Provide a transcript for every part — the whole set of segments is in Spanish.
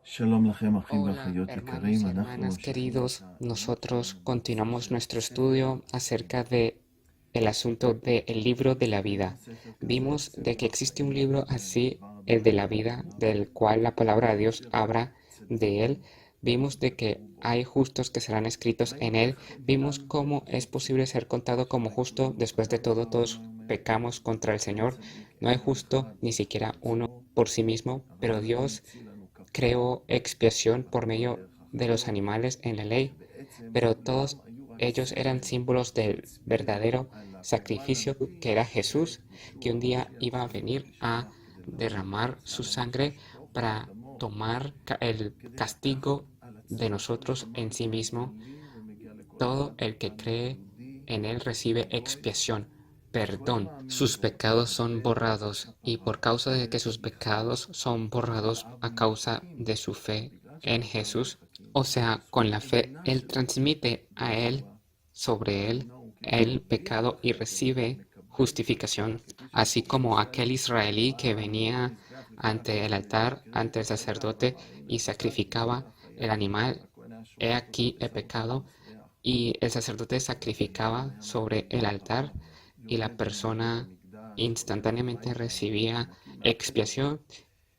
Shalom Lachem, Achim Hola, V'Achayot hermanos Ikarim. y אנחנו hermanas ממשיכים queridos. את Nosotros הספר continuamos nuestro בספר estudio acerca de el asunto del libro de la vida. ספר כזה, Vimos de que ספר existe un החיים, libro así, דבר el de דברים la vida, בשכינה, del cual la palabra de Dios ושל habla de él. צדיקים Vimos de que שכתבו בו. hay justos que serán escritos en ראינו él. איך Vimos בגלל cómo es posible ser contado como justo. Después de todo, todos pecamos contra el אין Señor. צדיק No hay אלא justo, אחד ni siquiera uno בעצמו, por sí mismo, אבל pero אלוהים Dios המציא לנו כפרה creó expiación por medio בדרך de los אחרת, animales en la ley, שבעצם pero כולם todos היו רק ellos eran סמל símbolos del והצביעו verdadero על הגורל sacrificio que האמיתי era שיהיה Jesús, que ישוע un día המשיח iba a צפוי venir a ושלח כדי למלא את derramar su בשר sangre הנפש תוכן para דמו, tomar el כדי castigo לקחת על de עצמו את כל nosotros en המוות sí mismo. שמגיע לי ומגיע לכל Todo אחד el que מאיתנו, cree יהודי en él recibe או גוי, expiación, כל perdón. מאמין Sus בו pecados son מקבל את borrados y הכפרה por causa de que sus דרך המיכה, pecados son אבל borrados אב a causa נמחקים de su fe בגלל en שפשענו Jesús, נמחקים. o sea, con זכות la fe, העליונה Él שלו transmite a Él, בישוע sobre Él, אינו וכפי el שליח pecado y אחר שבא recibe ומקבל, justificación, כפי así שפרשת como ישראל aquel israelí que בא לפני venía המזבח וקרא ante el altar, ante el וקראת sacerdote ואמר הנה y פשעתי sacrificaba והנה el חייב, animal. והכהן היה He שופך אותו aquí he ושם אותו על pecado, המזבח, y el sacerdote והכהן sacrificaba היה sobre מקריב el כפרה, altar y la יורד גם לבית persona המקדש, הולך instantáneamente הביתה recibía נקי מהכל expiación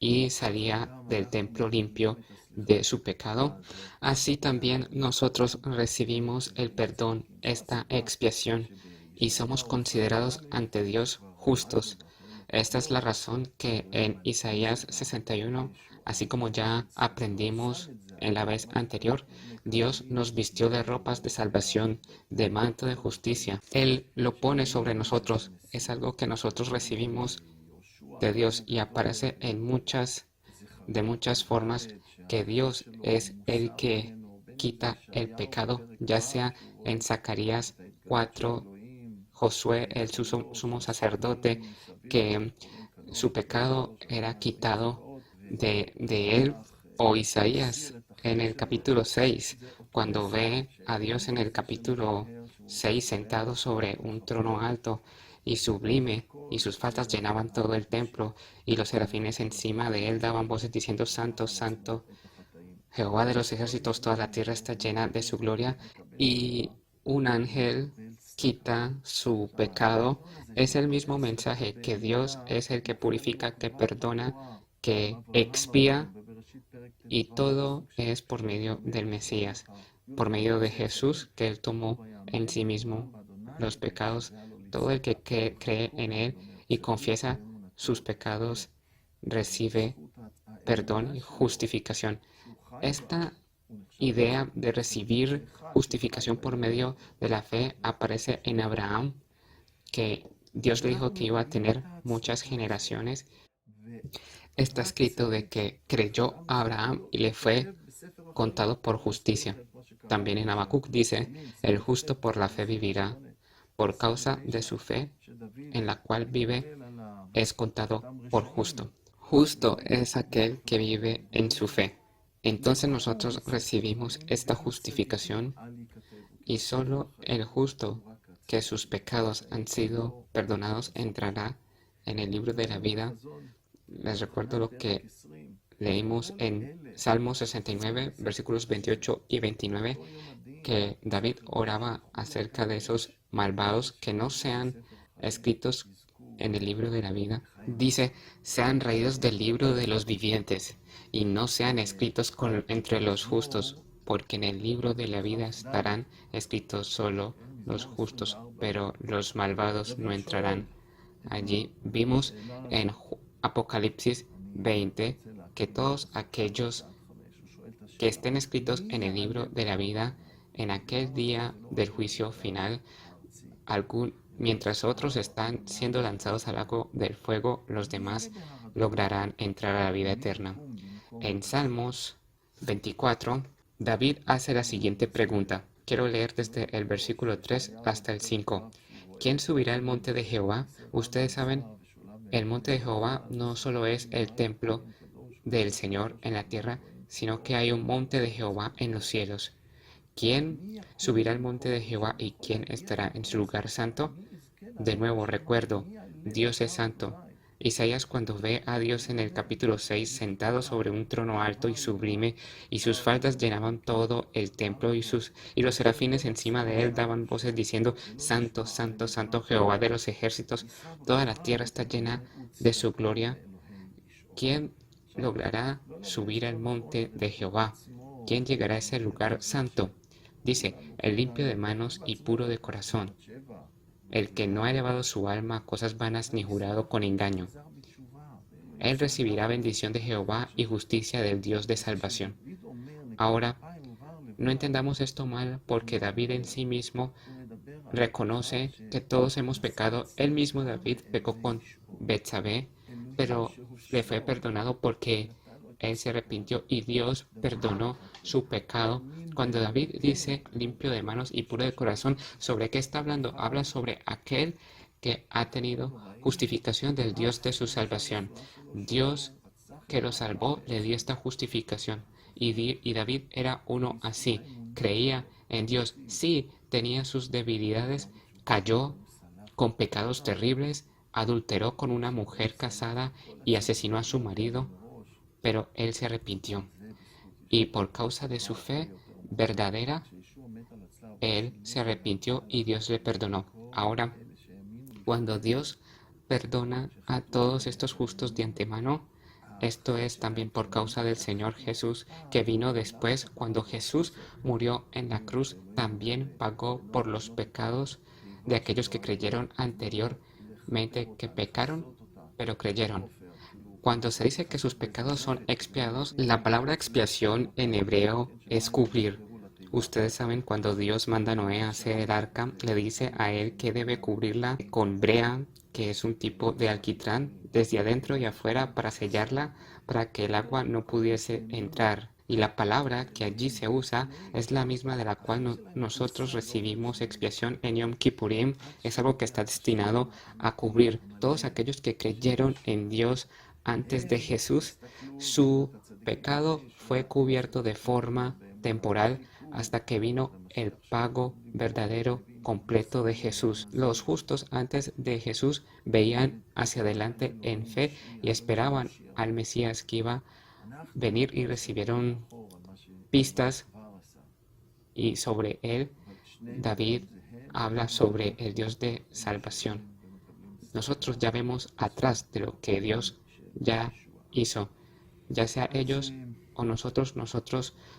y salía גם del אנחנו templo מקבלים limpio את הסליחה de su pecado. הזאת Así también nosotros מהאלוהים recibimos el כדי perdón, צדיקים. זו esta הסיבה expiación, y somos שבישעיהו considerados 61 ante Dios כבר למדנו justos. באחרים Esta es la הפרשיות, razón que אלוהים en מציא Isaías אותם 61, así בישועה como ya וצדיק, והוא שם aprendimos את זה en la עלינו, vez anterior, אנחנו Dios מקבלים nos vistió de ropas de בגדול salvación, חדש de בהתאם manto de לאורח חיים justicia. Él lo pone sobre שראינו nosotros. Es במסירות algo que nosotros recibimos ביהושע de בן Dios y הכרמל, aparece en muchas, de זכריה muchas formas, פ"ד, que שהחטא Dios שלו es el מוסר que ממנו, בין אם quita el בישעיהו pecado, בפרק ya ו', sea שהוא en רואה Zacarías את ההתגלות של 4, אלוהים Josué, el בהתגלמותו sumo של sacerdote, שרים מסביב que ובחורים su קלות pecado וגדול של era מעשי quitado נפלאות, de él, וכך o מסיר Isaías את en החטא el שלו. capítulo 6, זה אותו cuando יסוד ve a Dios שאין en el איש capítulo המטהר שהוא 6 שלם sentado sobre un trono מכפר alto y את sublime, y כל sus faltas חטאי llenaban todo el הנפש templo, y los serafines ונטל encima אותו de él daban voces diciendo, ולקח Santo, על עצמו Santo, את החטאים. Jehová de los כל ejércitos, toda la יהודי tierra está llena de su gloria, שצריך לקבל y תשובה un ángel ולקבל סליחה. quita su pecado. הרעיון הזה Es של el לקבל mismo סליחה mensaje que Dios ובעילה es el que מופיע לנו purifica, que כבר perdona, בתורה. que אברהם אבינו expía, בבראשית פרק y ט"ו, todo פסוק 6, es por medio אומר del שיהיה Mesías, לך por medio de י"ק Jesús, que Él tomó טוב en היאמן sí mismo אברהם באדוני los pecados. וישבע לו Todo el לשכה. que cree כל en Él יהודי אומר y צדיק confiesa sus באמונתו יחיה, pecados recibe והזכות perdón העליונה y שלו justificación. שהוא חי בה, Esta הוא נחשב idea צדיק. de recibir ואחד שחי justificación por באמונה medio de la fe aparece en Abraham, que Dios le dijo ואנחנו que iba a מקבלים את tener muchas ההצדקה הזאת. generaciones. Está רק escrito de צדיק que creyó עם a ישראל Abraham לא. y le כותב fue בספר החיים, contado por להזכיר justicia. לכם, כמו También שקראנו en Habacuc dice, בתהילים, el שדה ח' justo por la fe פסוק vivirá, 28, por causa de 29, su fe שדוד en la cual vive מתפלל על es contado אותם por רשעים, justo. Justo ואומר, es יש aquel que לכם vive en su דינים, fe. Entonces ימחקו nosotros מספר recibimos החיים, esta וכי צדיקים justificación, אל ייכתבו, כי y בספר solo el החיים justo, ירשום רק que sus הצדיקים, pecados han sido ויקראו perdonados, לזוכים. entrará en el libro de la ראינו vida. בחזון, Les recuerdo יוחנן lo פרק que 20, leímos שכל en אלה Salmo שכתובים 69, בספר versículos החיים, 28 y 29, באותו יום הדין, que David oraba ילכו acerca de לכלא, esos malvados que no ונכתבו sean בספר החיים, escritos יזכו en el libro de la vida. לחיים Dice, הבאים. sean raídos del libro de los vivientes y no sean escritos entre los justos, במזמור porque en el libro de la vida כ"ד, estarán escritos solo כן, los מזמור justos, 24, pero los malvados no דוד שואל, entrarán. Allí vimos השאלה en הזאת, Apocalipsis אני 20 רוצה que להקריא todos מספר 1 aquellos עד 5, הוא שואל את que השאלה, estén escritos מי en el יעלה libro de la vida בארונה? en aquel למה פה día זה לא del כתוב juicio בדף final, הארצי? mientras otros ויבחר están אדוני siendo lanzados al lago del fuego, los מי יעלה demás בהר אדוני? lograrán entrar a la vida ומי eterna. יקום במקום En הנשיא? Salmos 24, David hace la siguiente pregunta. Quiero leer desde el versículo 3 hasta el 5. ¿Quién subirá al monte de Jehová? Ustedes saben, el monte de Jehová no solo es el templo del Señor en la tierra, sino que hay un monte de Jehová en los cielos. ¿Quién subirá al monte de Jehová y quién estará en su lugar santo? De nuevo recuerdo, Dios es santo, Isaías, cuando ve a Dios en el capítulo 6 sentado sobre un trono alto y sublime, y sus faldas llenaban todo el templo, y los serafines encima de él daban voces diciendo: Santo, Santo, Santo Jehová de los ejércitos, toda la tierra está llena de su gloria. ¿Quién logrará subir al monte de Jehová? ¿Quién llegará a ese lugar santo? Dice: el limpio de manos y puro de corazón, el que no ha elevado su alma a cosas vanas ni jurado con engaño. Él recibirá bendición de Jehová y justicia del Dios de salvación. Ahora, no entendamos esto mal, porque David en sí mismo reconoce que todos hemos pecado. Él mismo, David, pecó con Betsabé, pero le fue perdonado porque él se arrepintió y Dios perdonó su pecado. Cuando David dice limpio de manos y puro de corazón, ¿sobre qué está hablando? Habla sobre aquel que ha tenido justificación del Dios de su salvación. Dios que lo salvó le dio esta justificación. Y David era uno así. Creía en Dios. Sí, tenía sus debilidades. Cayó con pecados terribles. Adulteró con una mujer casada y asesinó a su marido. Pero él se arrepintió. Y por causa de su fe verdadera, él se arrepintió y Dios le perdonó. Ahora, cuando Dios perdona a todos estos justos de antemano, esto es también por causa del Señor Jesús, que vino después. Cuando Jesús murió en la cruz, también pagó por los pecados de aquellos que creyeron anteriormente, que pecaron, pero creyeron. Cuando se dice que sus pecados son expiados, la palabra expiación en hebreo es cubrir. Ustedes saben, cuando Dios manda a Noé a hacer el arca, le dice a él que debe cubrirla con brea, que es un tipo de alquitrán, desde adentro y afuera para sellarla, para que el agua no pudiese entrar. Y la palabra que allí se usa es la misma de la cual nosotros recibimos expiación en Yom Kippurim. Es algo que está destinado a cubrir todos aquellos que creyeron en Dios antes de Jesús. Su pecado fue cubierto de forma temporal hasta que vino el pago verdadero completo de Jesús. Los justos antes de Jesús veían hacia adelante en fe y esperaban al Mesías que iba a venir, y recibieron pistas, y sobre él David habla sobre el Dios de salvación. Nosotros ya vemos atrás de lo que Dios ya hizo, ya sea ellos o nosotros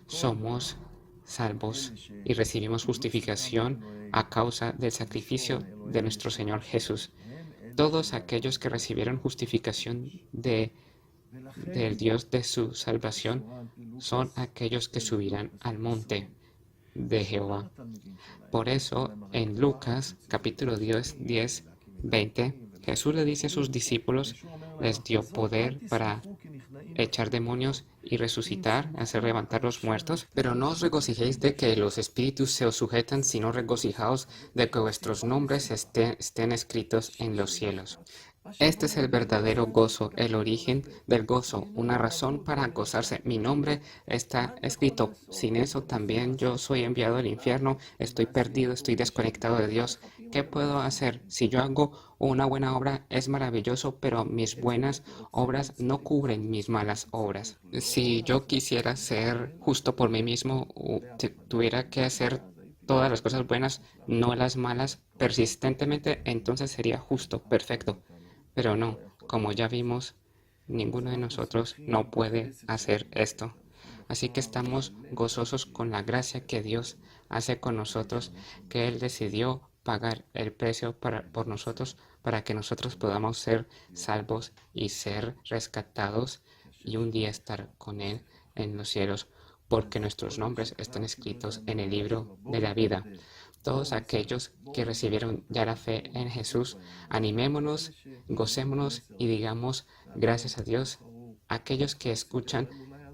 somos salvos y recibimos justificación a causa del sacrificio de nuestro Señor Jesús. Todos aquellos que recibieron justificación del Dios de su salvación son aquellos que subirán al monte de Jehová. Por eso, en Lucas capítulo 10, 20, Jesús le dice a sus discípulos, les dio poder para echar demonios y resucitar, hacer levantar los muertos. Pero no os regocijéis de que los espíritus se os sujetan, sino regocijaos de que vuestros nombres estén escritos en los cielos. Este es el verdadero gozo, el origen del gozo, una razón para gozarse. Mi nombre está escrito. Sin eso también yo soy enviado al infierno, estoy perdido, estoy desconectado de Dios. ¿Qué puedo hacer? Si yo hago una buena obra, es maravilloso, pero mis buenas obras no cubren mis malas obras. Si yo quisiera ser justo por mí mismo, tuviera que hacer todas las cosas buenas, no las malas, persistentemente, entonces sería justo, perfecto. Pero no, como ya vimos, ninguno de nosotros no puede hacer esto. Así que estamos gozosos con la gracia que Dios hace con nosotros, que Él decidió pagar el precio por nosotros, para que nosotros podamos ser salvos y ser rescatados y un día estar con Él en los cielos, porque nuestros nombres están escritos en el libro de la vida. Todos aquellos que recibieron ya la fe en Jesús, animémonos, gocémonos y digamos gracias a Dios. Aquellos que escuchan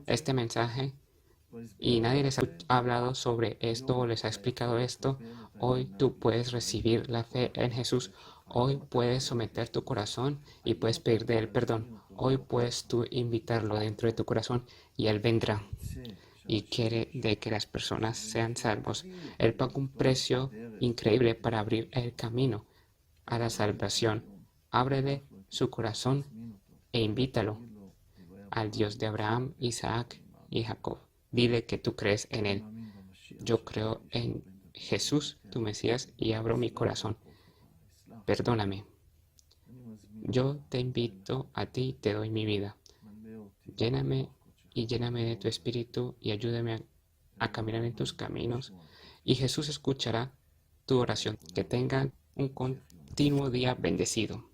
este mensaje y nadie les ha hablado sobre esto o les ha explicado esto, hoy tú puedes recibir la fe en Jesús. Hoy puedes someter tu corazón y puedes pedir de Él perdón. Hoy puedes tú invitarlo dentro de tu corazón y Él vendrá y quiere de que las personas sean salvos. Él pagó un precio increíble para abrir el camino a la salvación. Ábrele su corazón e invítalo al Dios de Abraham, Isaac y Jacob. Dile que tú crees en Él. Yo creo en Jesús, tu Mesías, y abro mi corazón. Perdóname. Yo te invito a ti y te doy mi vida. Lléname y lléname de tu espíritu y ayúdame a caminar en tus caminos. Y Jesús escuchará tu oración. Que tengan un continuo día bendecido.